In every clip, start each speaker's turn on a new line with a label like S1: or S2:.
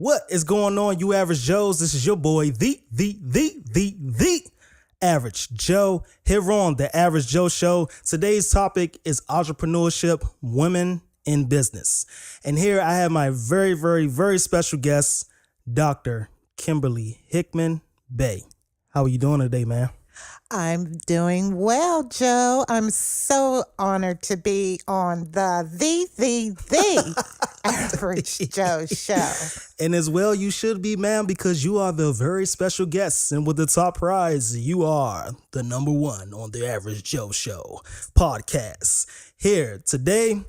S1: What is going on, you average Joes? This is your boy, the Average Joe, here on The Average Joe Show. Today's topic is entrepreneurship, women in business. And here I have my very, very, very special guest, Dr. Kimberly Hickman-Bey. How are you doing today, man?
S2: I'm doing well, Joe. I'm so honored to be on the Average Joe Show.
S1: And as well, you should be, ma'am, because you are the very special guest. And with the top prize, you are the number one on the Average Joe Show podcast. Here today,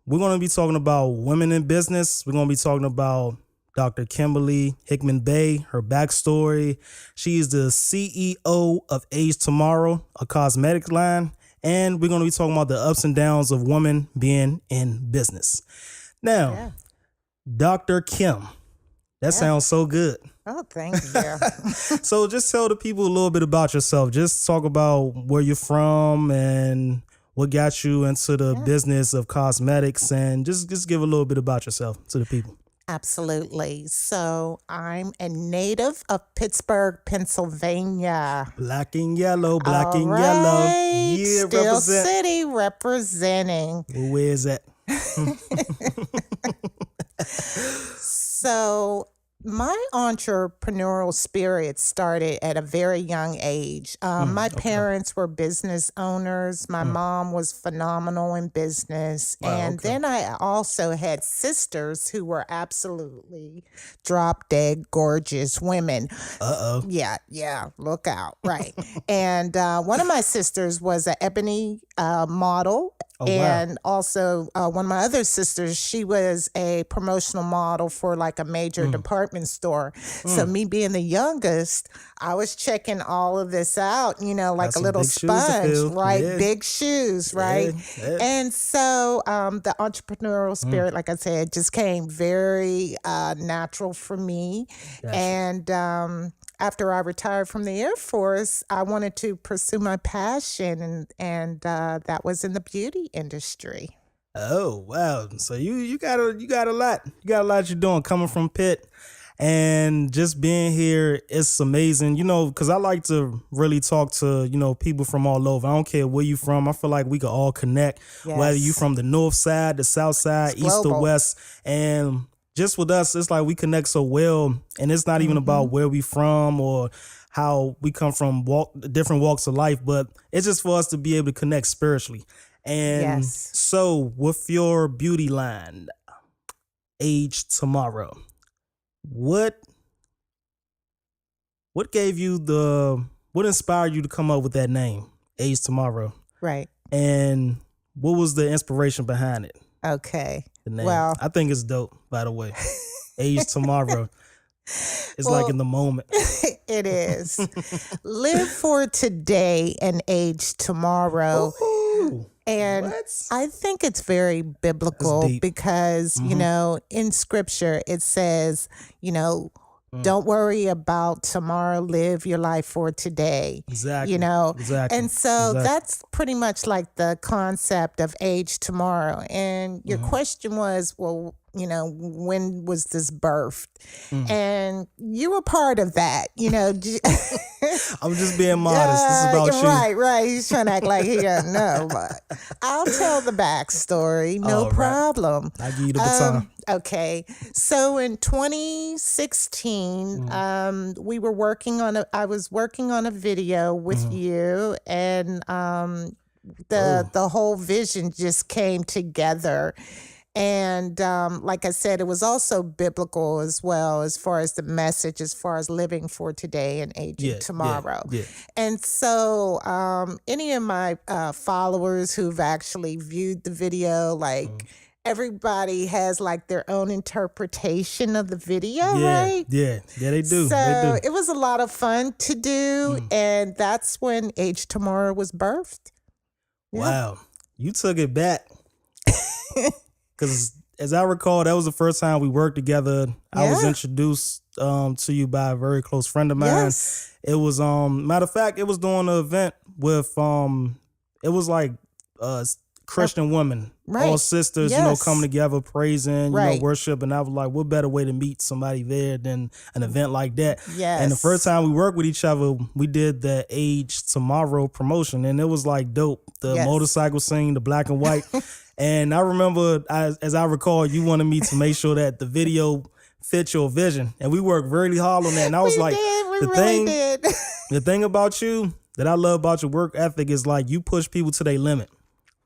S1: we're going to be talking about women in business. We're going to be talking about Dr. Kimberly Hickman-Bey, her backstory. She is the CEO of Age Tomorrow, a cosmetic line. And we're going to be talking about the ups and downs of women being in business. Now, Dr. Kim, that sounds so good.
S2: Oh, thank you.
S1: So just tell the people a little bit about yourself. Just talk about where you're from and what got you into the business of cosmetics, and just give a little bit about yourself to the people.
S2: Absolutely. So I'm a native of Pittsburgh, Pennsylvania.
S1: Black and yellow, black
S2: All
S1: and
S2: right.
S1: yellow. Yeah,
S2: Steel
S1: represent.
S2: City representing.
S1: Well, where is that?
S2: So my entrepreneurial spirit started at a very young age. My parents were business owners. My mom was phenomenal in business. And then I also had sisters who were absolutely drop dead gorgeous women.
S1: Uh-oh.
S2: Yeah, look out. Right. And one of my sisters was an ebony model. And also one of my other sisters, she was a promotional model for like a major department store. So me being the youngest, I was checking all of this out, you know, like
S1: Got
S2: a
S1: some
S2: little
S1: big shoes to
S2: sponge,
S1: fill.
S2: right?
S1: Yeah.
S2: Big shoes, right?
S1: Yeah.
S2: And so the entrepreneurial spirit, like I said, just came very natural for me.
S1: Gotcha.
S2: And after I retired from the Air Force, I wanted to pursue my passion, and that was in the beauty industry.
S1: Oh, wow. So you got a lot. You got a lot you're doing coming from Pitt. And just being here, it's amazing, you know, because I like to really talk to, you know, people from all over. I don't care where you from. I feel like we can all connect, whether you from the north side, the south side,
S2: It's
S1: east or
S2: global.
S1: west. And just with us, it's like we connect so well. And it's not even about where we from or how we come from different walks of life, but it's just for us to be able to connect spiritually. And so with your beauty line, Age Tomorrow, what gave you what inspired you to come up with that name, Age Tomorrow?
S2: Right.
S1: And what was the inspiration behind it?
S2: Okay.
S1: The name.
S2: Well,
S1: I think it's dope, by the way. Age Tomorrow. It's like in the moment.
S2: it is. Live for today and age tomorrow.
S1: Ooh,
S2: And
S1: what?
S2: I think it's very biblical
S1: deep.
S2: because, you know, in scripture, it says, you know, don't worry about tomorrow, live your life for today.
S1: Exactly.
S2: You know,
S1: Exactly.
S2: and so that's pretty much like the concept of age tomorrow. And your question was, well, you know, when was this birthed? And you were part of that, you know.
S1: I'm just being modest. This is about you.
S2: Right. He's trying to act like he doesn't know, but I'll tell the backstory. No
S1: All right.
S2: problem.
S1: I give you the baton.
S2: Okay. So in 2016, I was working on a video with you, and the whole vision just came together. And like I said, it was also biblical as well, as far as the message, as far as living for today and aging tomorrow.
S1: Yeah.
S2: And so any of my followers who've actually viewed the video, like everybody has like their own interpretation of the video, right?
S1: Yeah, they do.
S2: So it was a lot of fun to do. And that's when Age Tomorrow was birthed. Yeah.
S1: Wow. You took it back. Because as I recall, that was the first time we worked together. I was introduced to you by a very close friend of mine.
S2: Yes.
S1: It was matter of fact, it was during an event with it was like Christian women, all sisters, coming together, praising, worship. And I was like, what better way to meet somebody there than an event like that?
S2: Yes.
S1: And the first time we worked with each other, we did the Age Tomorrow promotion, and it was like dope. The motorcycle scene, the black and white. And I remember, as I recall, you wanted me to make sure that the video fit your vision. And we worked really hard on that. And I was the thing about you that I love about your work ethic is like you push people to their limit.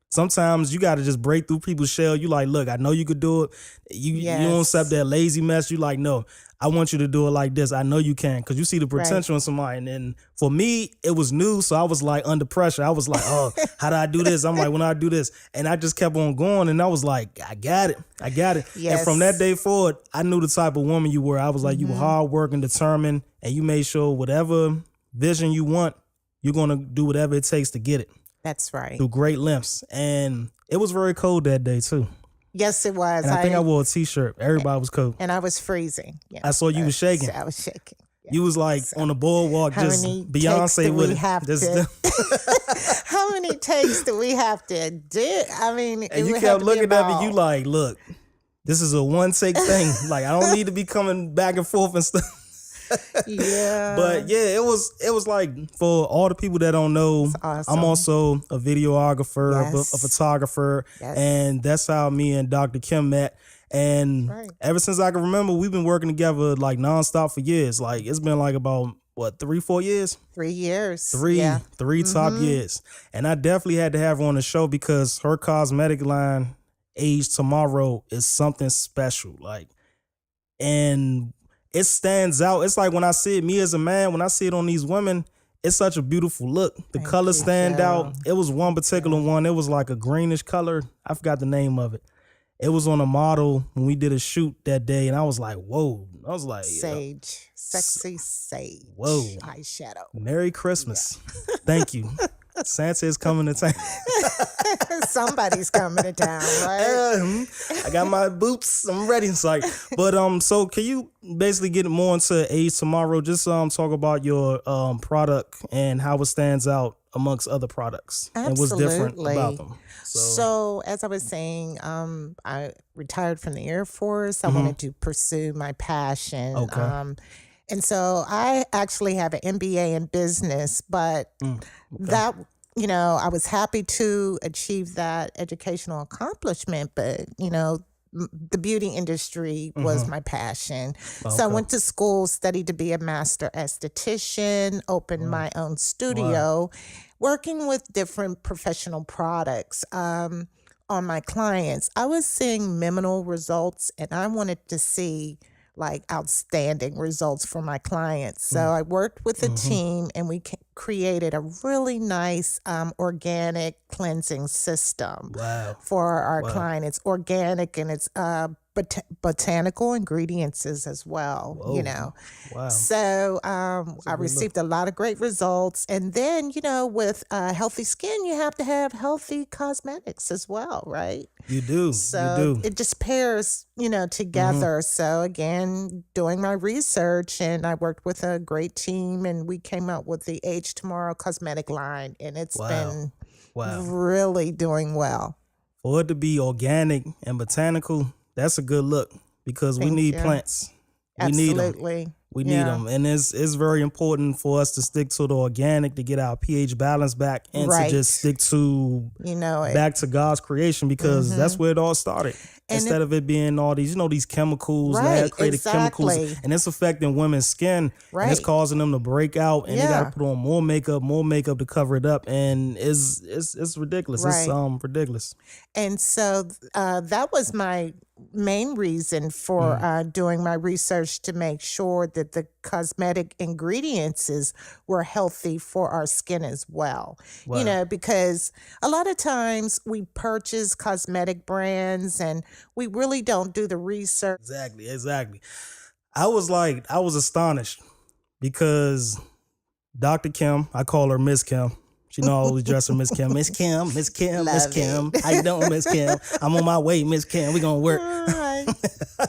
S1: Sometimes you got to just break through people's shell. You like, look, I know you could do it. You don't accept that lazy mess. You like, no, I want you to do it like this. I know you can, because you see the potential in somebody. And then for me, it was new. So I was like under pressure. I was like, oh, how do I do this? I'm like, when I do this. And I just kept on going. And I was like, I got it. Yes. And from that day forward, I knew the type of woman you were. I was like, you were hardworking, determined, and you made sure whatever vision you want, you're going to do whatever it takes to get it.
S2: That's right.
S1: Through great lengths. And it was very cold that day too.
S2: Yes, it was.
S1: And I think I wore a t-shirt. Everybody was cold.
S2: And I was freezing. Yeah.
S1: I saw you was shaking.
S2: I was shaking. Yeah.
S1: You was like on the boardwalk, just Beyonce with it.
S2: How many takes do we have to do? I mean,
S1: and you kept looking at me, you like, look, this is a one take thing. Like, I don't need to be coming back and forth and stuff.
S2: Yeah.
S1: But yeah, it was like, for all the people that don't know, awesome. I'm also a videographer, a photographer, and that's how me and Dr. Kim met. And ever since I can remember, we've been working together like nonstop for years. Like, it's been like about 3-4 years?
S2: 3 years.
S1: Three top years. And I definitely had to have her on the show because her cosmetic line, Age Tomorrow, is something special. Like, and it stands out. It's like when I see it, me as a man, when I see it on these women, it's such a beautiful look. The colors stand out. It was one particular one. It was like a greenish color. I forgot the name of it. It was on a model when we did a shoot that day, and I was like, whoa. I was like,
S2: sage. Sexy sage.
S1: Whoa.
S2: Eyeshadow.
S1: Merry Christmas. Yeah. Thank you. Santa is coming to town.
S2: Somebody's coming to town, right?
S1: I got my boots. I'm ready. It's like, but so can you basically get more into Age Tomorrow? Just talk about your product and how it stands out amongst other products.
S2: Absolutely.
S1: And what's different about them.
S2: So as I was saying, I retired from the Air Force. I wanted to pursue my passion.
S1: Okay.
S2: And so I actually have an MBA in business, but that, I was happy to achieve that educational accomplishment, but, the beauty industry was my passion. Okay. So I went to school, studied to be a master esthetician, opened my own studio, working with different professional products on my clients. I was seeing minimal results, and I wanted to see like outstanding results for my clients. So I worked with a team, and we created a really nice organic cleansing system for our client. It's organic, and it's botanical ingredients as well.
S1: Whoa. Wow.
S2: So I received a lot of great results. And then, with healthy skin, you have to have healthy cosmetics as well, right?
S1: You do.
S2: So it just pairs, together. So again, doing my research, and I worked with a great team, and we came up with the Age Tomorrow cosmetic line, and it's been really doing well.
S1: For it to be organic and botanical, that's a good look, because we need plants.
S2: Absolutely.
S1: We need them. And it's very important for us to stick to the organic to get our pH balance back, and to just stick to, back to God's creation, because that's where it all started. And instead of it being all these, these chemicals, lab-created chemicals, and it's affecting women's skin, and it's causing them to break out, and they got to put on more makeup to cover it up, and it's ridiculous. It's ridiculous.
S2: And so that was my main reason for doing my research, to make sure that the cosmetic ingredients were healthy for our skin as well. Because a lot of times we purchase cosmetic brands and we really don't do the research.
S1: Exactly. I was astonished, because Dr. Kim, I call her Miss Kim. She know I always dress her Miss Kim. Miss Kim. How you doing, Miss Kim? I'm on my way, Miss Kim. We gonna work.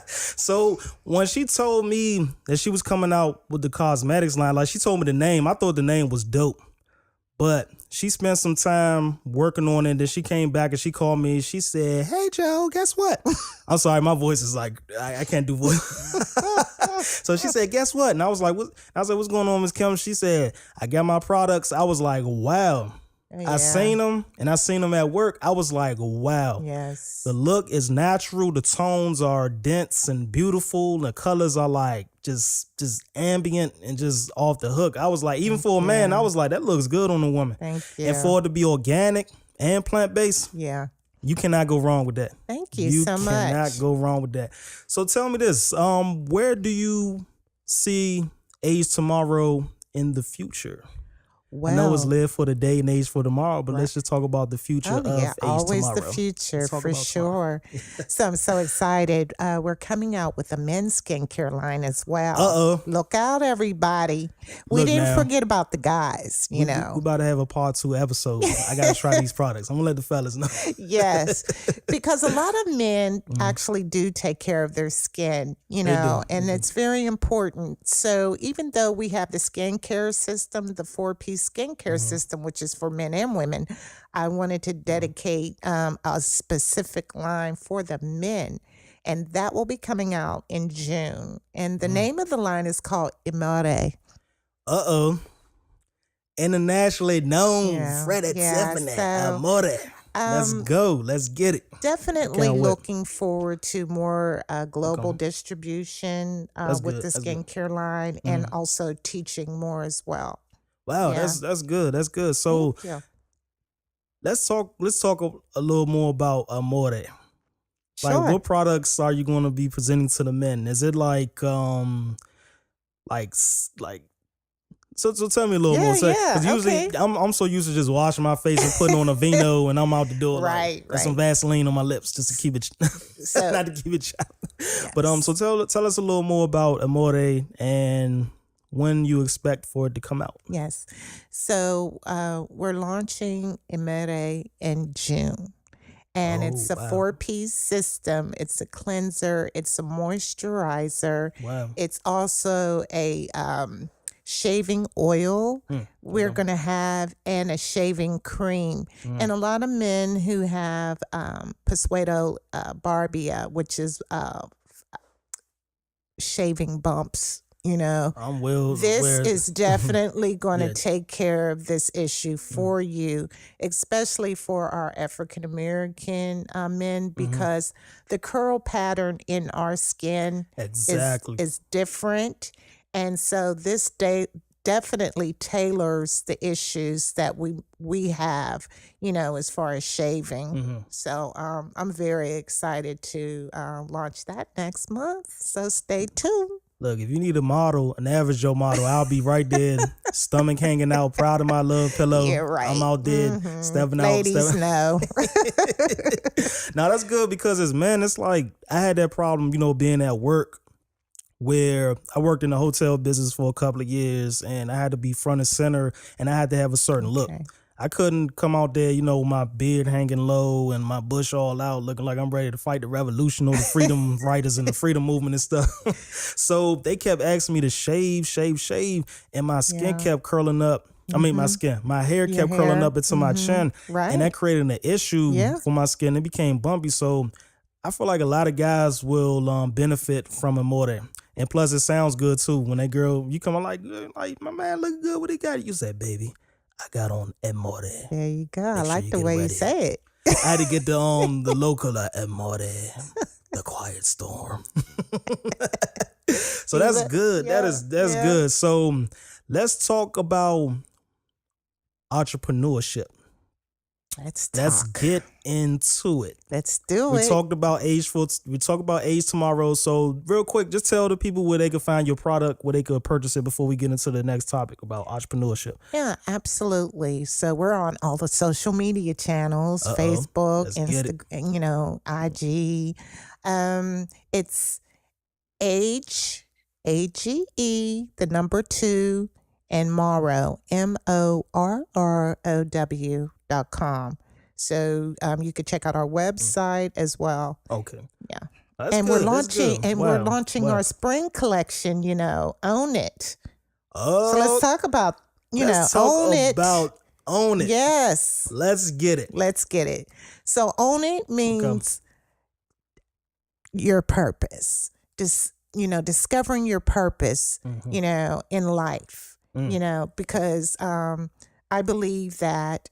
S1: So when she told me that she was coming out with the cosmetics line, like, she told me the name, I thought the name was dope. But she spent some time working on it. Then she came back and she called me. She said, "Hey, Joe, guess what?" I'm sorry, my voice is like, I can't do voice. So she said, "Guess what?" And I was like, "What?" I was like, "What's going on, Miss Kim?" She said, "I got my products." I was like, "Wow." I seen them and I seen them at work. I was like, wow.
S2: Yes.
S1: The look is natural. The tones are dense and beautiful. The colors are like just ambient and just off the hook. I was like, even for a man, I was like, that looks good on a woman.
S2: Thank you.
S1: And for it to be organic and plant-based,
S2: yeah.
S1: you cannot go wrong with that.
S2: Thank you so much.
S1: You cannot go wrong with that. So tell me this, where do you see Age Tomorrow in the future?
S2: Well,
S1: I know it's live for the day and age for tomorrow, but let's just talk about the future of Age
S2: always
S1: Tomorrow.
S2: the future for sure. So I'm so excited. We're coming out with a men's skincare line as well. Look out, everybody. We didn't forget about the guys, you know.
S1: We're about to have a part 2 episode. I got to try these products. I'm going to let the fellas know.
S2: Yes, because a lot of men actually do take care of their skin, you know, and it's very important. So even though we have the skincare system, the 4-piece skincare system, which is for men and women, I wanted to dedicate a specific line for the men, and that will be coming out in June. And the name of the line is called Amore.
S1: Internationally known, Fred at Tiffany, Amore. Let's go. Let's get it.
S2: Definitely looking forward to more global distribution with the skincare line, and also teaching more as well.
S1: Wow, that's good. That's good. So let's talk a little more about Amore. Like, what products are you going to be presenting to the men? Is it like so tell me a little more. Because usually I'm so used to just washing my face and putting on a vino and I'm out the door. Right. Some Vaseline on my lips just to keep it, not to keep it chopped. Yes. But so tell us a little more about Amore and when you expect for it to come out.
S2: Yes. So we're launching Amore in June. And it's a 4-piece system. It's a cleanser. It's a moisturizer. Wow. It's also a shaving oil we're going to have, and a shaving cream. And a lot of men who have Pseudo Barbia, which is shaving bumps, you know, this is definitely going to take care of this issue for you, especially for our African American men, because the curl pattern in our skin is different. And so this definitely tailors the issues that we have, you know, as far as shaving. So I'm very excited to launch that next month. So stay tuned.
S1: Look, if you need a model, an average Joe model, I'll be right there, stomach hanging out, proud of my love pillow.
S2: Yeah, right.
S1: I'm out there stepping out.
S2: Ladies know.
S1: Now, that's good, because as men, it's like I had that problem, you know, being at work, where I worked in the hotel business for a couple of years, and I had to be front and center, and I had to have a certain look. I couldn't come out there, you know, with my beard hanging low and my bush all out, looking like I'm ready to fight the revolution or the freedom writers and the freedom movement and stuff. So they kept asking me to shave, and my skin kept curling up. I mean, my hair kept curling up into my chin, and that created an issue for my skin. It became bumpy. So I feel like a lot of guys will benefit from Amore. And plus, it sounds good too. When that girl, you come on like my man look good. What he got? You said, baby, I got on Amore.
S2: There you go. I like the way you say it.
S1: I had to get the local Amore, the quiet storm. So that's good. That's good. So let's talk about entrepreneurship. Let's get into it.
S2: Let's do it.
S1: We talked about Age Tomorrow. So real quick, just tell the people where they can find your product, where they could purchase it before we get into the next topic about entrepreneurship.
S2: Yeah, absolutely. So we're on all the social media channels, Facebook, Instagram, you know, IG. It's Age, AGE, the number 2, and Morrow, MORROW.com. So you could check out our website as well.
S1: Okay.
S2: Yeah.
S1: That's
S2: and
S1: good.
S2: We're launching our spring collection, you know, Own It.
S1: Oh.
S2: So let's talk about, own it.
S1: About Own it.
S2: Yes.
S1: Let's get it.
S2: Let's get it. So own it means your purpose. Just, discovering your purpose, in life, because I believe that,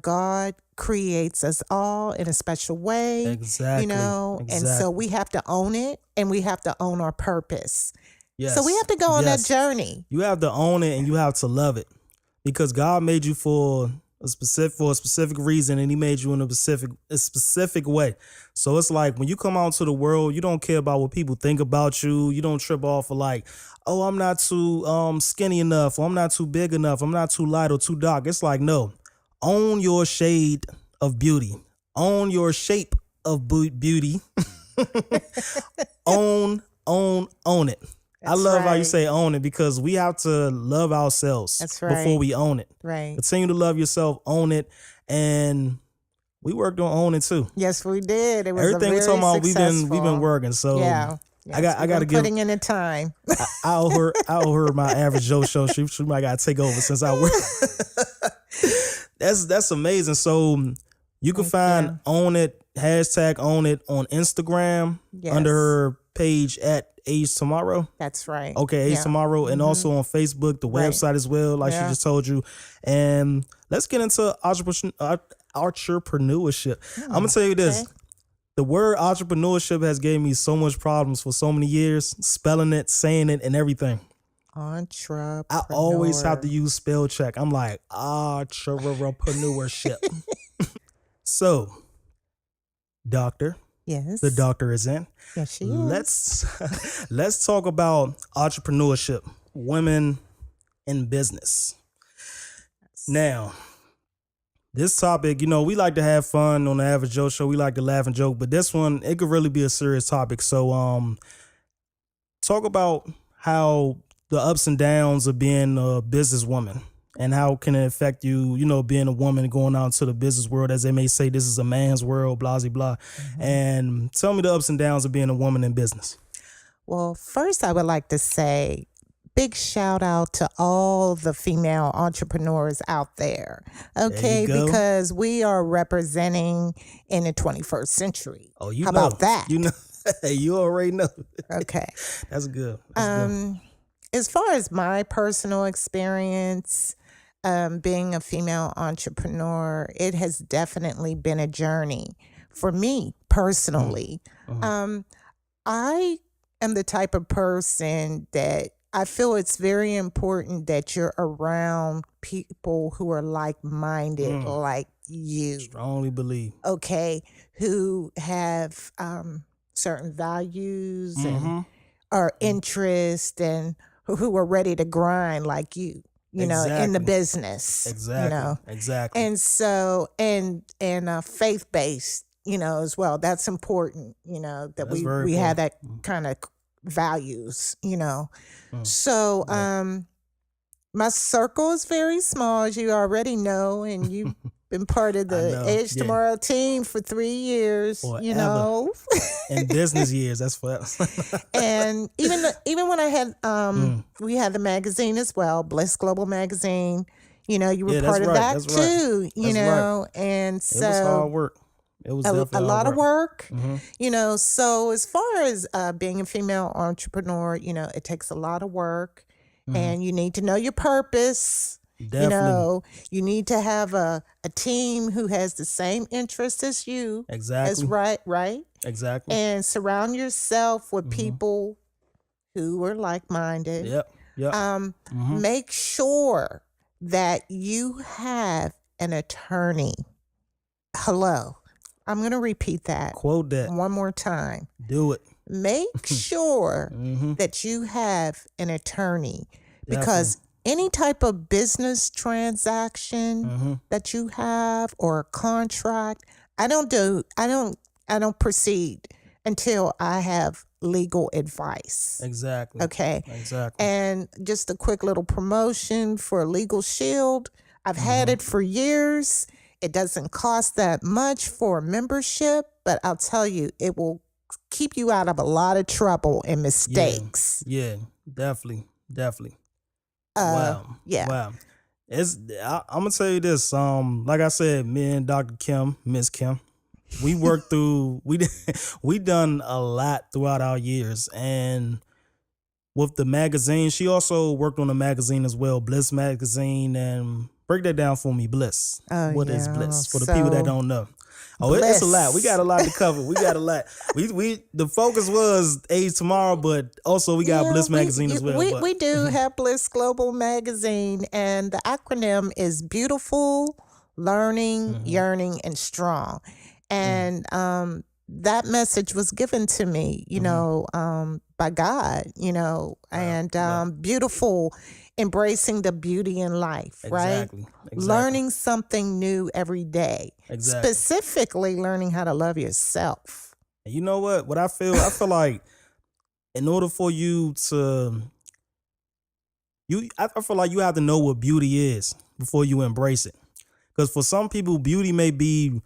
S2: God creates us all in a special way.
S1: Exactly.
S2: And so we have to own it, and we have to own our purpose.
S1: Yes.
S2: So we have to go on that journey.
S1: You have to own it, and you have to love it, because God made you for a specific reason, and He made you in a specific way. So it's like when you come out into the world, you don't care about what people think about you. You don't trip off of like, oh, I'm not too skinny enough, or I'm not too big enough, I'm not too light or too dark. It's like, no, own your shade of beauty, own your shape of beauty. own it. I love how you say own it, because we have to love ourselves before we own it.
S2: Right.
S1: Continue to love yourself, own it, and we worked on owning too.
S2: Yes, we did. It was
S1: everything we're talking about. We've been working. So
S2: yeah. Yes,
S1: I got to give
S2: putting in the time.
S1: I owe her my average Joe show. She might got to take over since I work. That's amazing. So you can find Own It, hashtag Own It on Instagram under her page at Age Tomorrow.
S2: That's right.
S1: Okay, Age Tomorrow, and also on Facebook, the website as well, like she just told you. And let's get into entrepreneurship. I'm gonna tell you this. The word entrepreneurship has gave me so much problems for so many years, spelling it, saying it, and everything.
S2: Entrepreneur.
S1: I always have to use spell check. I'm like, entrepreneurship. So, doctor.
S2: Yes.
S1: The doctor is in.
S2: Yes, she is.
S1: Let's talk about entrepreneurship, women in business. Now, this topic, we like to have fun on the Average Joe Show. We like to laugh and joke, but this one, it could really be a serious topic. So, talk about how the ups and downs of being a businesswoman, and how can it affect you, being a woman going out into the business world, as they may say, this is a man's world, blah, blah, blah. And tell me the ups and downs of being a woman in business.
S2: Well, first I would like to say big shout out to all the female entrepreneurs out there. Okay, because we are representing in the 21st century.
S1: Oh, you
S2: How
S1: know.
S2: about that?
S1: You already know.
S2: Okay.
S1: That's good. That's good.
S2: As far as my personal experience, being a female entrepreneur, it has definitely been a journey for me personally. I am the type of person that I feel it's very important that you're around people who are like-minded like you.
S1: Strongly believe.
S2: Okay, who have certain values and are interest, and who are ready to grind like you. In the business.
S1: Exactly. Exactly.
S2: And so, and faith-based, as well. That's important, that we have that kind of values, So, my circle is very small, as you already know, and you've been part of the Age Tomorrow team for 3 years,
S1: Forever. In business years, that's forever.
S2: And even when I had, we had the magazine as well, Bliss Global Magazine. You were part of that too. And so
S1: it was hard work. It was
S2: a lot of work. So as far as being a female entrepreneur, it takes a lot of work, and you need to know your purpose.
S1: Definitely.
S2: You need to have a team who has the same interests as you.
S1: Exactly.
S2: That's right.
S1: Exactly.
S2: And surround yourself with people who are like-minded.
S1: Yep.
S2: Make sure that you have an attorney. Hello. I'm going to repeat that.
S1: Quote that
S2: one more time.
S1: Do it.
S2: Make sure that you have an attorney, because any type of business transaction that you have, or a contract, I don't proceed until I have legal advice.
S1: Exactly.
S2: Okay.
S1: Exactly.
S2: And just a quick little promotion for Legal Shield. I've had it for years. It doesn't cost that much for membership, but I'll tell you, it will keep you out of a lot of trouble and mistakes.
S1: Yeah, definitely.
S2: Yeah.
S1: Wow. I'm gonna tell you this. Like I said, me and Dr. Kim, Miss Kim, we worked through. We done a lot throughout our years, and with the magazine, she also worked on a magazine as well, Bliss magazine. And break that down for me, Bliss. What is Bliss for the people that don't know? Oh, it's a lot. We got a lot to cover. We got a lot. We the focus was Age Tomorrow, but also we got Bliss magazine as well.
S2: We do have Bliss Global magazine, and the acronym is Beautiful, Learning, Yearning, and Strong. And that message was given to me, by God, and beautiful, embracing the beauty in life, right?
S1: Exactly.
S2: Learning something new every day.
S1: Exactly.
S2: Specifically learning how to love yourself.
S1: And you know what I feel like in order for you to I feel like you have to know what beauty is before you embrace it. Because for some people, beauty may be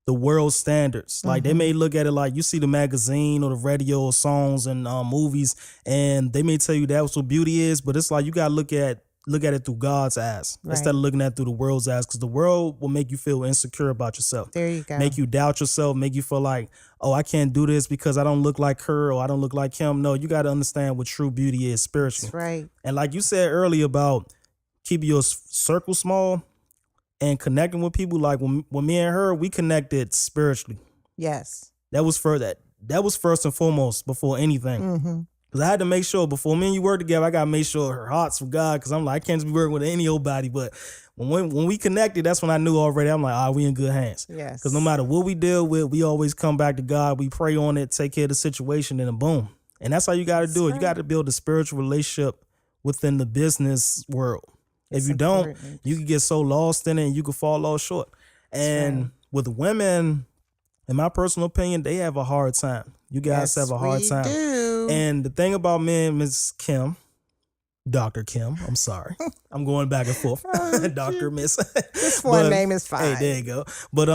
S1: the world standards. Like they may look at it like you see the magazine or the radio or songs and movies, and they may tell you that's what beauty is, but it's like you gotta look at it through God's eyes instead of looking at it through the world's eyes, because the world will make you feel insecure about yourself.
S2: There you go.
S1: Make you doubt yourself, make you feel like, oh, I can't do this because I don't look like her or I don't look like him. No, you got to understand what true beauty is spiritually.
S2: That's right.
S1: And like you said earlier about keeping your circle small and connecting with people, like when me and her, we connected spiritually.
S2: Yes.
S1: That was first and foremost before anything. Because I had to make sure before me and you work together, I got to make sure her heart's for God, because I'm like, I can't just be working with any old body. But when we connected, that's when I knew already. I'm like, we in good hands.
S2: Yes.
S1: Because no matter what we deal with, we always come back to God. We pray on it, take care of the situation, and then boom. And that's how you got to do it. You got to build a spiritual relationship within the business world. If you don't, you can get so lost in it and you can fall off short. And with women, in my personal opinion, they have a hard time. You guys have a hard time.
S2: Do.
S1: And the thing about me and Miss Kim, Dr. Kim, I'm sorry. I'm going back and forth. Dr. Miss.
S2: This one name is fine.
S1: Hey, there you go. But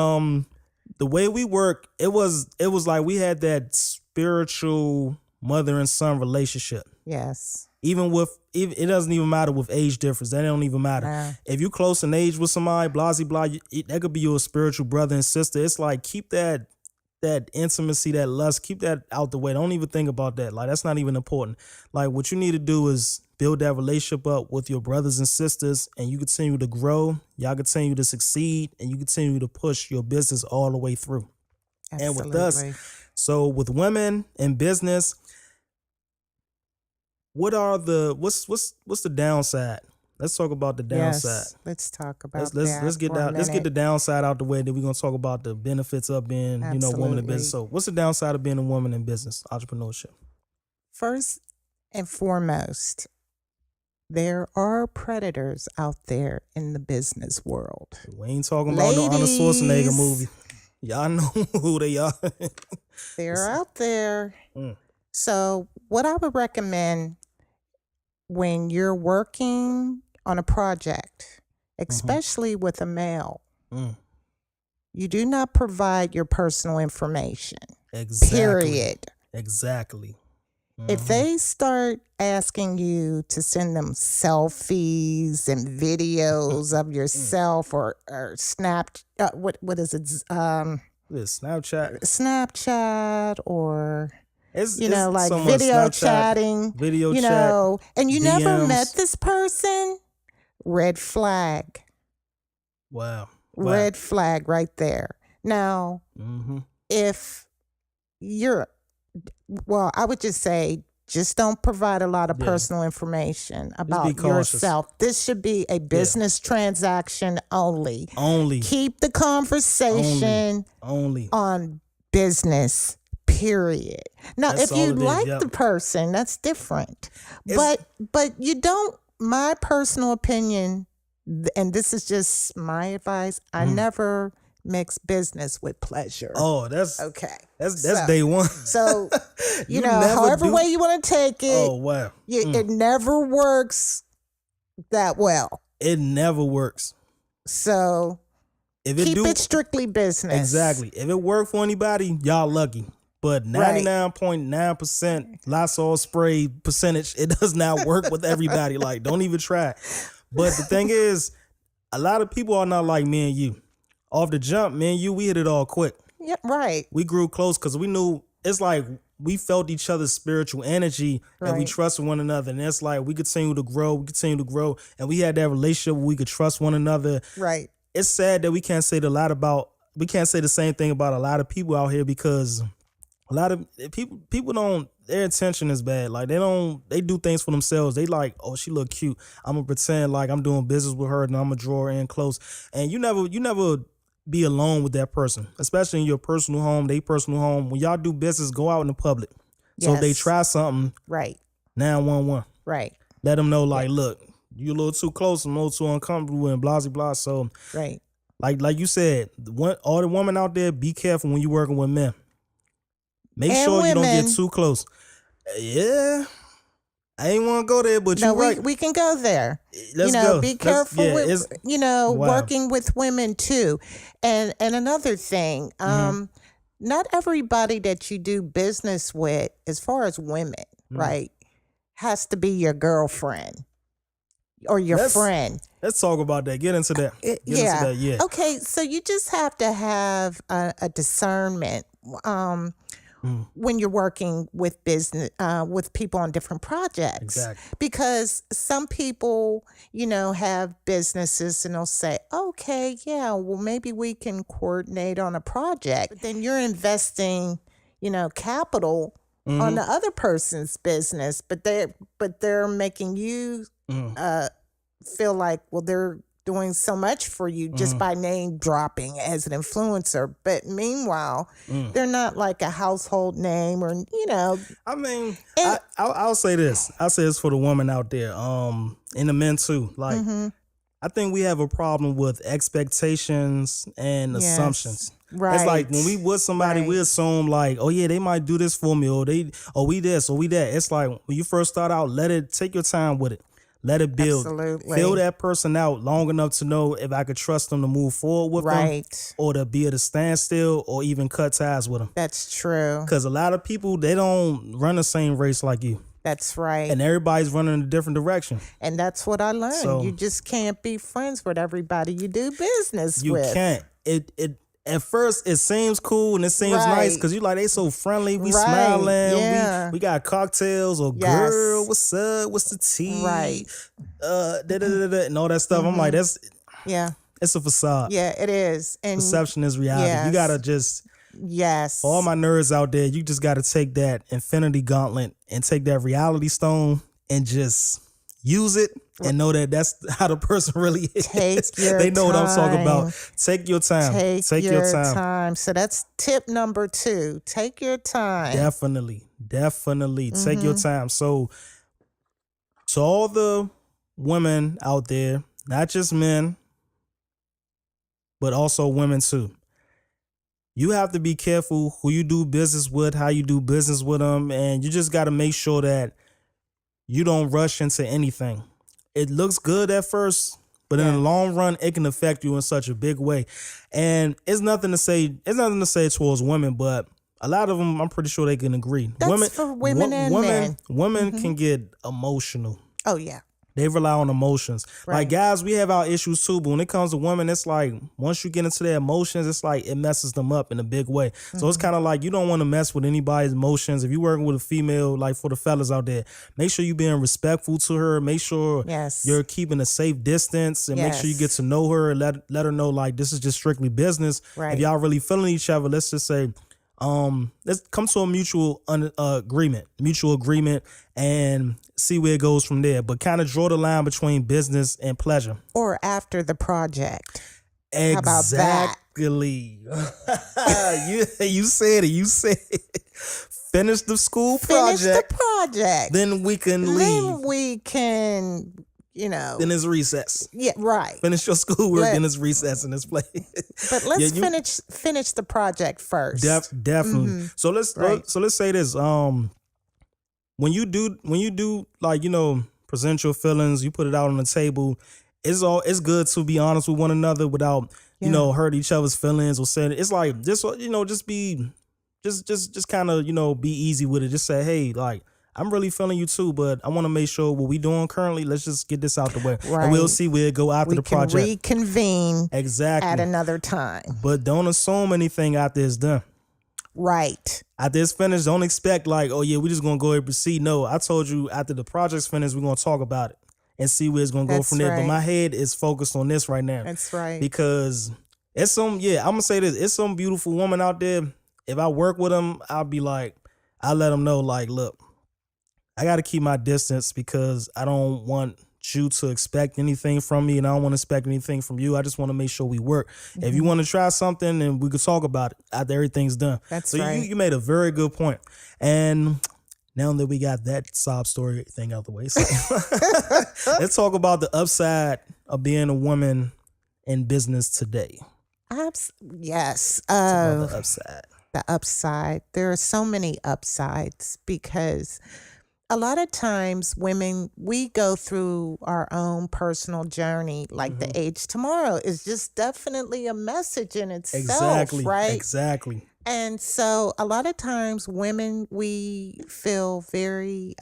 S1: the way we work, it was like we had that spiritual mother and son relationship.
S2: Yes.
S1: Even it doesn't even matter with age difference. That don't even matter. If you close in age with somebody, blah, blah, that could be your spiritual brother and sister. It's like, keep that intimacy, that lust, keep that out the way. Don't even think about that. Like, that's not even important. Like, what you need to do is build that relationship up with your brothers and sisters, and you continue to grow. Y'all continue to succeed, and you continue to push your business all the way through.
S2: Absolutely.
S1: And with us, so with women in business, what's the downside? Let's talk about the downside.
S2: Yes, let's talk about that.
S1: Let's get the downside out the way. Then we're gonna talk about the benefits of being, woman in business. So, what's the downside of being a woman in business, entrepreneurship?
S2: First and foremost, there are predators out there in the business world.
S1: We ain't talking about no Arnold Schwarzenegger movie. Y'all know who they are.
S2: They're out there. So, what I would recommend when you're working on a project, especially with a male, you do not provide your personal information.
S1: Exactly.
S2: Period.
S1: Exactly.
S2: If they start asking you to send them selfies and videos of yourself or what is it?
S1: Snapchat.
S2: Snapchat or...
S1: It's
S2: like
S1: so
S2: video chatting,
S1: chat,
S2: and you
S1: DMs.
S2: never met this person, red flag.
S1: Wow.
S2: Red flag right there. Now, if you're, I would just say, just don't provide a lot of personal information about yourself. This should be a business transaction only. Keep the conversation
S1: only
S2: on business. Period. Now, if you like the person, that's different. But you don't. My personal opinion, and this is just my advice, I never mix business with pleasure.
S1: Oh, that's
S2: okay.
S1: That's day one.
S2: So however way you want to take it.
S1: Oh wow.
S2: It never works that well.
S1: It never works.
S2: So keep it strictly business.
S1: Exactly. If it worked for anybody, y'all lucky. But 99.9% Lysol spray percentage, it does not work with everybody. Like, don't even try. But the thing is, a lot of people are not like me and you. Off the jump, me and you, we hit it all quick.
S2: Yeah, right.
S1: We grew close because we knew it's like we felt each other's spiritual energy and we trusted one another. And it's like we continue to grow, and we had that relationship where we could trust one another.
S2: Right.
S1: It's sad that we can't say the same thing about a lot of people out here because a lot of people don't, their intention is bad. Like they do things for themselves. They like, oh, she look cute, I'm gonna pretend like I'm doing business with her and I'm gonna draw her in close. And you never be alone with that person, especially in your personal home, they personal home. When y'all do business, go out in the public. So if they try something,
S2: right,
S1: 911,
S2: right,
S1: let them know like, look, you a little too close, I'm a little too uncomfortable and blah blah. So
S2: right,
S1: like you said, all the women out there, be careful when you're working with men. Make sure women, you don't get too close. Yeah, I ain't want to go there, but you're right.
S2: We can go there.
S1: Let's go.
S2: Be careful with, working with women too. And another thing, not everybody that you do business with, as far as women, right, has to be your girlfriend or your friend.
S1: Let's talk about that. Get into that. Yeah.
S2: Okay, so you just have to have a discernment. When you're working with business, with people on different projects.
S1: Exactly.
S2: Because some people, have businesses and they'll say, okay, yeah, well, maybe we can coordinate on a project. But then you're investing, capital on the other person's business, but they're making you feel like, well, they're doing so much for you just by name dropping as an influencer. But meanwhile, they're not like a household name or,
S1: I mean, I'll say this. I'll say this for the woman out there, and the men too. Like, I think we have a problem with expectations and assumptions.
S2: Right.
S1: It's like when we with somebody, we assume like, oh yeah, they might do this for me, or we this, or we that. It's like when you first start out, take your time with it. Let it build.
S2: Absolutely.
S1: Fill that person out long enough to know if I could trust them to move forward with them, or to be at a standstill, or even cut ties with them.
S2: That's true.
S1: Because a lot of people, they don't run the same race like you.
S2: That's right.
S1: And everybody's running in a different direction.
S2: And that's what I learned. So, you just can't be friends with everybody you do business with.
S1: You can't. At first, it seems cool and it seems nice because you like, they so friendly. We smiling. Yeah. We got cocktails or girl, what's up? What's the tea?
S2: Right.
S1: And all that stuff. I'm like, it's a facade.
S2: Yeah, it is. And
S1: perception is reality.
S2: Yes.
S1: You got to just,
S2: for
S1: all my nerds out there, you just got to take that infinity gauntlet and take that reality stone and just use it. And know that that's how the person really is. They know what I'm talking about. Take your time. Take your time.
S2: So that's tip number 2. Take your time.
S1: Definitely. Take your time. So to all the women out there, not just men, but also women too, you have to be careful who you do business with, how you do business with them. And you just got to make sure that you don't rush into anything. It looks good at first, but in the long run, it can affect you in such a big way. And it's nothing to say towards women, but a lot of them, I'm pretty sure they can agree.
S2: That's for women and men.
S1: Women can get emotional.
S2: Oh, yeah.
S1: They rely on emotions.
S2: Right.
S1: Like guys, we have our issues too, but when it comes to women, it's like once you get into their emotions, it's like it messes them up in a big way. So it's kind of like you don't want to mess with anybody's emotions. If you're working with a female, like for the fellas out there, make sure you're being respectful to her. Make sure you're keeping a safe distance, and make sure you get to know her and let her know like this is just strictly business.
S2: Right.
S1: If y'all really feeling each other, let's just say, let's come to a mutual agreement and see where it goes from there. But kind of draw the line between business and pleasure.
S2: Or after the project.
S1: Exactly. You said it. You said it. Finish the school project.
S2: Finish the project.
S1: Then we can leave.
S2: Then we can,
S1: Then it's recess.
S2: Yeah, right.
S1: Finish your schoolwork, then it's recess in this place.
S2: But let's finish the project first.
S1: Definitely. So let's say this. When you do like, present your feelings, you put it out on the table. It's good to be honest with one another without, hurt each other's feelings or saying it's like just kind of, be easy with it. Just say, hey, like, I'm really feeling you too, but I want to make sure what we doing currently, let's just get this out the way.
S2: Right.
S1: And we'll see where it go after the project.
S2: We can reconvene
S1: exactly
S2: at another time.
S1: But don't assume anything after it's done.
S2: Right.
S1: After it's finished, don't expect like, oh yeah, we're just going to go ahead and proceed. No, I told you after the project's finished, we're going to talk about it and see where it's going to go from there.
S2: right.
S1: But my head is focused on this right now.
S2: That's right.
S1: Because it's I'm going to say this. It's some beautiful woman out there. If I work with them, I'll be like, I'll let them know like, look, I got to keep my distance because I don't want you to expect anything from me and I don't want to expect anything from you. I just want to make sure we work. Mm-hmm. If you want to try something, then we could talk about it after everything's done.
S2: That's
S1: right. So you made a very good point. And now that we got that sob story thing out the way, so let's talk about the upside of being a woman in business today.
S2: Yes.
S1: The upside.
S2: The upside. There are so many upsides because a lot of times women, we go through our own personal journey. Like the Age Tomorrow is just definitely a message in itself, right?
S1: Exactly.
S2: And so a lot of times women, we feel very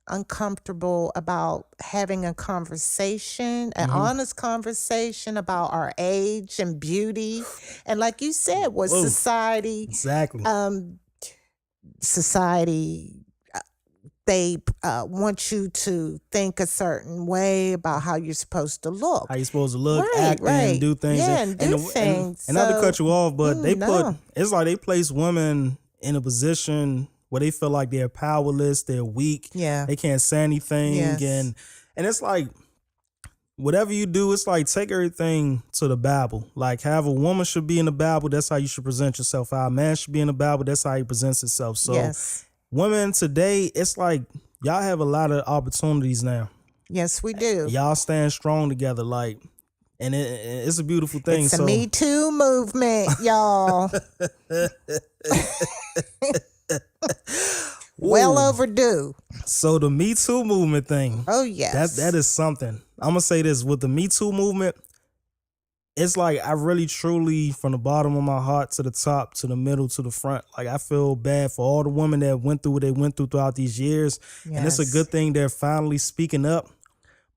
S2: uncomfortable about having a conversation, an honest conversation about our age and beauty. And like you said, what society, society, they want you to think a certain way about how you're supposed to look.
S1: How you're supposed to look, act, and do things.
S2: Yeah, and do things.
S1: And not to cut you off, but it's like they place women in a position where they feel like they're powerless, they're weak, they can't say anything. Yes. And it's like, whatever you do, it's like take everything to the Bible. Like how a woman should be in the Bible, that's how you should present yourself. How a man should be in the Bible, that's how he presents himself. So women today, it's like y'all have a lot of opportunities now.
S2: Yes, we do.
S1: Y'all stand strong together, like, and it's a beautiful thing.
S2: It's a Me Too movement, y'all. Well overdue.
S1: So the Me Too movement thing.
S2: Oh yes,
S1: that is something. I'm gonna say this with the Me Too movement. It's like I really truly, from the bottom of my heart to the top, to the middle, to the front, like I feel bad for all the women that went through what they went through throughout these years. Yes. And it's a good thing they're finally speaking up.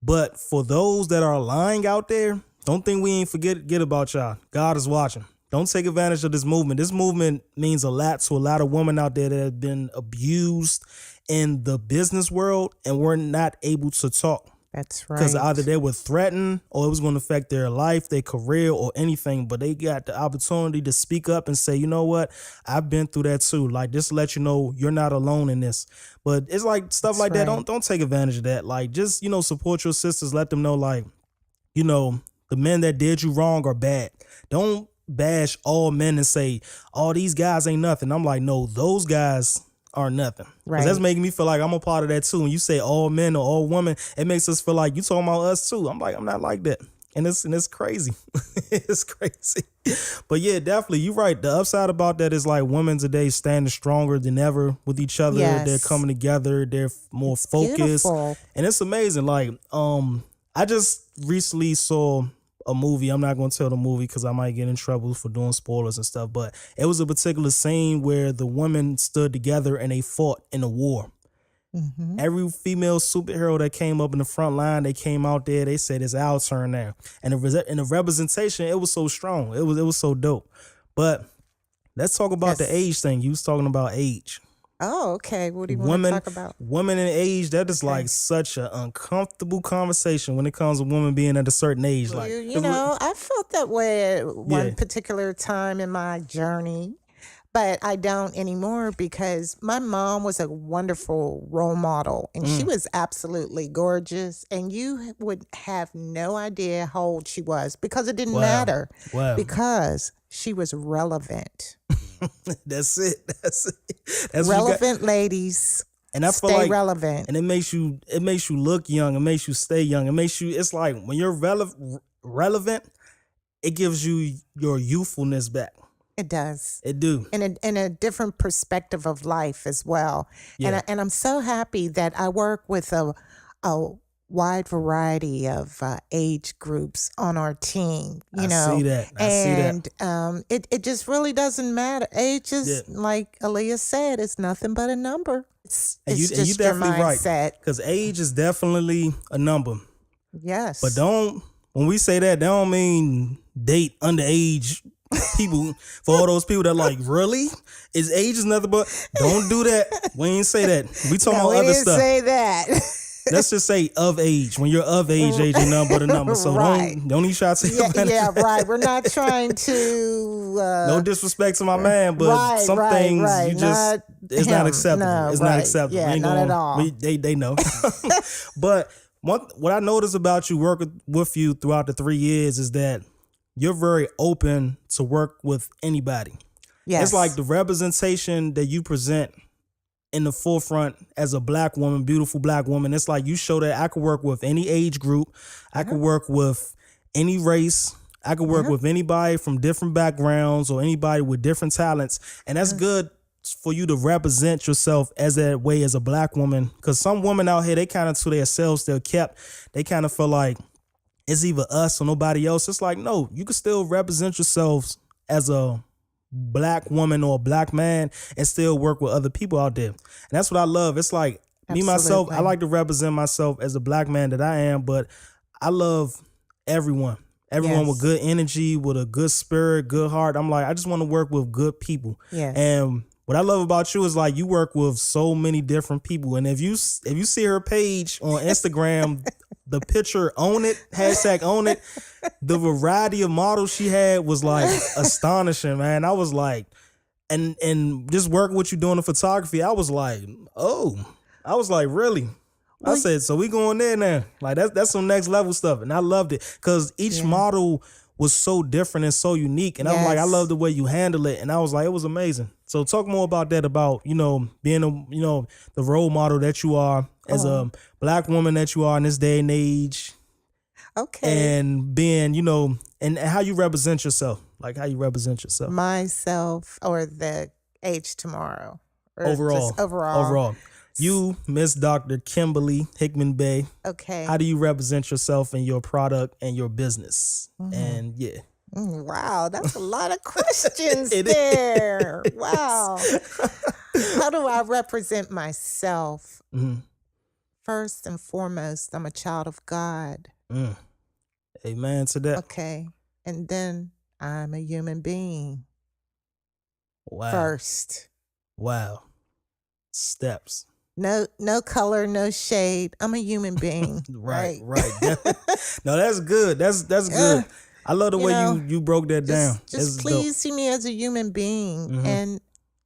S1: But for those that are lying out there, don't think we ain't forget about y'all. God is watching. Don't take advantage of this movement. This movement means a lot to a lot of women out there that have been abused in the business world and were not able to talk.
S2: That's right.
S1: Because either they were threatened or it was going to affect their life, their career, or anything. But they got the opportunity to speak up and say, you know what? I've been through that too. Like, just to let you know, you're not alone in this. But it's like stuff like that. Don't take advantage of that. Like, just, support your sisters. Let them know, like, the men that did you wrong are bad. Don't bash all men and say, oh, these guys ain't nothing. I'm like, no, those guys are nothing. Right. That's making me feel like I'm a part of that too. When you say all men or all women, it makes us feel like you talking about us too. I'm like, I'm not like that. And it's crazy. It's crazy. But yeah, definitely, you're right. The upside about that is like women today standing stronger than ever with each other. Yes. They're coming together. They're more focused. Beautiful. And it's amazing. Like, I just recently saw a movie. I'm not going to tell the movie because I might get in trouble for doing spoilers and stuff, but it was a particular scene where the women stood together and they fought in a war. Mm-hmm. Every female superhero that came up in the front line, they came out there, they said it's our turn now. And the representation, it was so strong. It was so dope. But let's talk about the age thing. You was talking about age.
S2: Oh, okay. What do you want to talk about?
S1: Women in age, that is like such an uncomfortable conversation when it comes to women being at a certain age.
S2: Like, I felt that way at one particular time in my journey, but I don't anymore because my mom was a wonderful role model and she was absolutely gorgeous. And you would have no idea how old she was because it didn't matter because she was relevant.
S1: That's it. That's
S2: relevant ladies.
S1: And I feel
S2: stay
S1: like
S2: relevant.
S1: And it makes you look young. It makes you stay young. It's like when you're relevant, it gives you your youthfulness back.
S2: It does.
S1: It do.
S2: In a different perspective of life as well. Yeah. And I'm so happy that I work with a wide variety of age groups on our team, you know.
S1: See that. I see that.
S2: And it just really doesn't matter. Age is, like Aaliyah said, it's nothing but a number. It's
S1: you
S2: just
S1: definitely
S2: your
S1: right.
S2: mindset.
S1: Because age is definitely a number.
S2: Yes.
S1: But when we say that don't mean date underage people. For all those people that like, really? Age is nothing but, don't do that. We ain't say that. We talking about other stuff.
S2: We didn't say that.
S1: Let's just say of age. When you're of age ain't nothing but a number. So don't even try to say
S2: yeah, right. We're not trying to
S1: no disrespect to my man, but some things you just it's not acceptable.
S2: No,
S1: it's not acceptable.
S2: Yeah, not at all.
S1: They know. But what I noticed about you working with you throughout the 3 years is that you're very open to work with anybody.
S2: Yes.
S1: It's like the representation that you present in the forefront as a black woman, beautiful black woman. It's like you show that I could work with any age group. I could work with any race. I could work with anybody from different backgrounds or anybody with different talents. And that's good for you to represent yourself as that way as a black woman. Because some women out here, they kind of to themselves, they're kept. They kind of feel like it's either us or nobody else. It's like, no, you can still represent yourselves as a black woman or a black man and still work with other people out there. And that's what I love. It's like me, myself, I like to represent myself as a black man that I am, but I love everyone. Everyone with good energy, with a good spirit, good heart. I'm like, I just want to work with good people.
S2: Yes.
S1: And what I love about you is like you work with so many different people. And if you see her page on Instagram, the picture own it, hashtag own it, the variety of models she had was like astonishing, man. I was like, and just working with you doing the photography, I was like, really? I said, so we going there now. Like that's some next level stuff. And I loved it because each model was so different and so unique. And I'm like, I love the way you handle it. And I was like, it was amazing. So talk more about that, about, being the role model that you are as a black woman that you are in this day and age.
S2: Okay.
S1: And being, and how you represent yourself. Like how you represent yourself.
S2: Myself or the age tomorrow. Or
S1: overall. Overall. You, Miss Dr. Kimberly Hickman-Bey.
S2: Okay.
S1: How do you represent yourself and your product and your business? And
S2: wow, that's a lot of questions there. Wow. How do I represent myself? First and foremost, I'm a child of God.
S1: Amen to that.
S2: Okay. And then I'm a human being.
S1: Wow.
S2: First.
S1: Wow. Steps.
S2: No color, no shade. I'm a human being.
S1: Right. No, that's good. That's good. I love the way you broke that down.
S2: Just please see me as a human being. And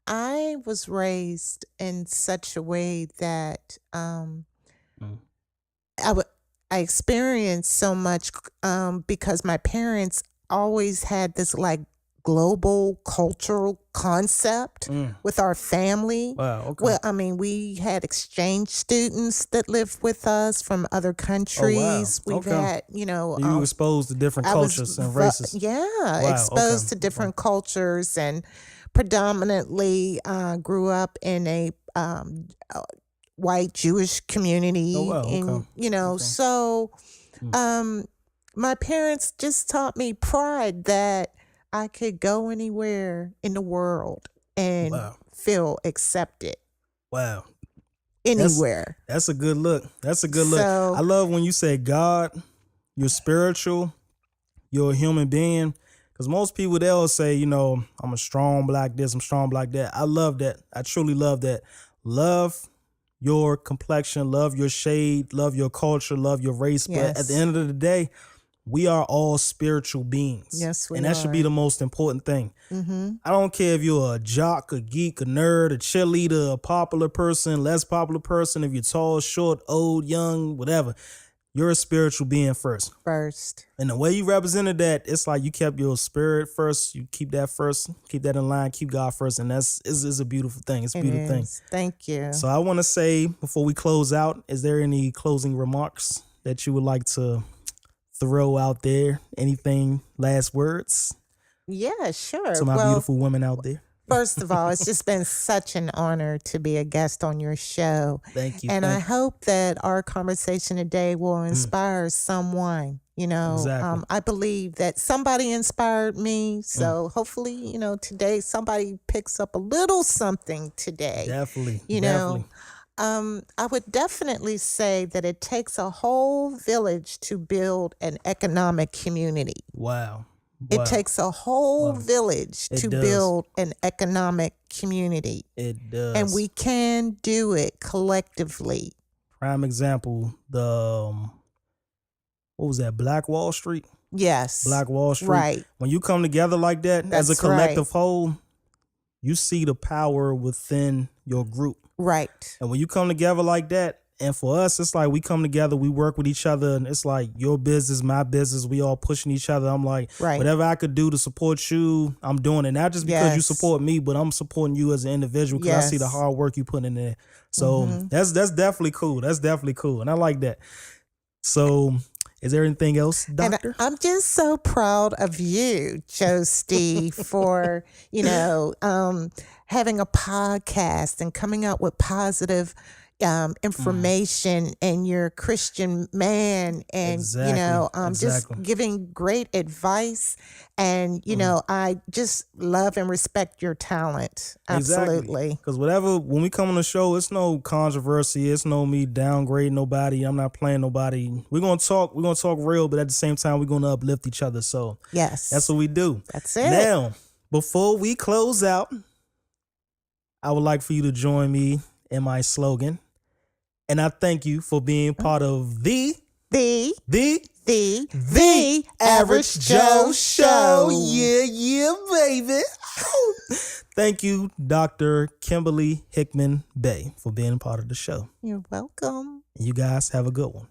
S2: I was raised in such a way that I experienced so much because my parents always had this like global cultural concept with our family.
S1: Wow. Okay.
S2: Well, I mean, we had exchange students that lived with us from other countries.
S1: Oh, wow.
S2: We've had,
S1: you were exposed to different cultures and races.
S2: Exposed to different cultures, and predominantly grew up in a white Jewish community.
S1: Oh, wow. Okay.
S2: And, so my parents just taught me pride that I could go anywhere in the world and feel accepted.
S1: Wow.
S2: Anywhere.
S1: That's a good look. Look. I love when you say God, you're spiritual, you're a human being. Because most people, they'll say, I'm a strong black this, I'm strong black that. I love that. I truly love that. Love your complexion, love your shade, love your culture, love your race. But at the end of the day, we are all spiritual beings.
S2: Yes, we are.
S1: And that should be the most important thing. I don't care if you're a jock, a geek, a nerd, a cheerleader, a popular person, less popular person, if you're tall, short, old, young, whatever. You're a spiritual being first. And the way you represented that, it's like you kept your spirit first. You keep that first, keep that in line, keep God first. And that's is a beautiful thing. It's a beautiful thing.
S2: Thank you.
S1: So I want to say, before we close out, is there any closing remarks that you would like to throw out there? Anything, last words?
S2: Yeah, sure.
S1: To my beautiful women out there.
S2: First of all, it's just been such an honor to be a guest on your show.
S1: Thank you.
S2: And
S1: thank
S2: I
S1: you.
S2: hope that our conversation today will inspire someone.
S1: Exactly.
S2: I believe that somebody inspired me. So hopefully, today somebody picks up a little something today.
S1: Definitely.
S2: You
S1: definitely.
S2: know, I would definitely say that it takes a whole village to build an economic community.
S1: Wow.
S2: It takes a whole village
S1: It
S2: to
S1: does.
S2: build an economic community.
S1: It does.
S2: And we can do it collectively.
S1: Prime example, the what was that? Black Wall Street?
S2: Yes.
S1: Black Wall Street.
S2: Right.
S1: When you come together like that as a
S2: That's
S1: collective
S2: right.
S1: whole, you see the power within your group.
S2: Right.
S1: And when you come together like that, and for us, it's like we come together, we work with each other, and it's like your business, my business, we all pushing each other. I'm like,
S2: Right.
S1: whatever I could do to support you, I'm doing it. Not just because you
S2: Yes.
S1: support me, but I'm supporting you as an individual because I see the
S2: Yes.
S1: hard work you put in there. So that's definitely cool. That's definitely cool. And I like that. So is there anything else, Doctor?
S2: And I'm just so proud of you, Joe Steve, for, having a podcast and coming out with positive information, and you're a Christian man, and
S1: Exactly.
S2: just giving great advice, and I just love and respect your talent. Absolutely.
S1: Because when we come on the show, it's no controversy. It's no me downgrading nobody. I'm not playing nobody. We're gonna talk real, but at the same time, we're gonna uplift each other. So
S2: Yes,
S1: that's what we do.
S2: That's it.
S1: Now, before we close out, I would like for you to join me in my slogan. And I thank you for being part of the Average Joe Show. Yeah, baby. Thank you, Dr. Kimberly Hickman-Bey, for being a part of the show.
S2: You're welcome.
S1: You guys have a good one.